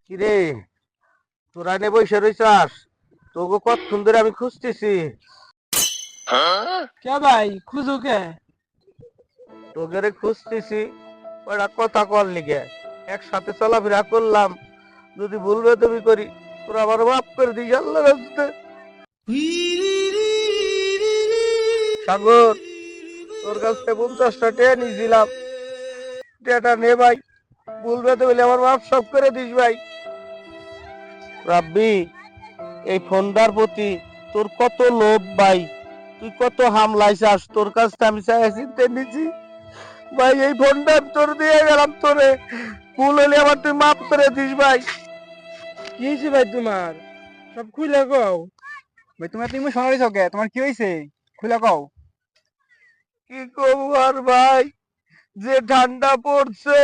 কিরে, তোরা নে বসে রইছাস? তোকে কতক্ষণ ধরে আমি খুঁজতেছি। কে ভাই খুঁজো কে? তোকে রে খুঁজতেছি, ওরা কথা কল লিগে একসাথে চলাফেরা করলাম। যদি ভুলবে তুমি করি, তোরা আমার মাফ করে দিস আল্লাহ রাস্তে। সাগর, তোর কাছ থেকে 50টা টিয়া নিয়েছিলাম, টিয়াটা নে ভাই। ভুলবে তো বলে আমার মাফ সব করে দিস ভাই। রাব্বি, এই ফোনটার প্রতি তোর কত লোভ ভাই, তুই কত হামলাইছাস, তোর কাছ থেকে আমি চাই চিনতে নিছি ভাই। এই ফোনটা আমি তোর দিয়ে গেলাম, তোরে ভুল হলে আমার তুই মাফ করে দিস ভাই। কি হয়েছে ভাই তোমার? সব খুলে কও। ভাই তোমার তো ইমোশনাল হইছো কে? তোমার কি হইছে? খুলে কও। কি করবো আর ভাই, যে ঠান্ডা পড়ছে,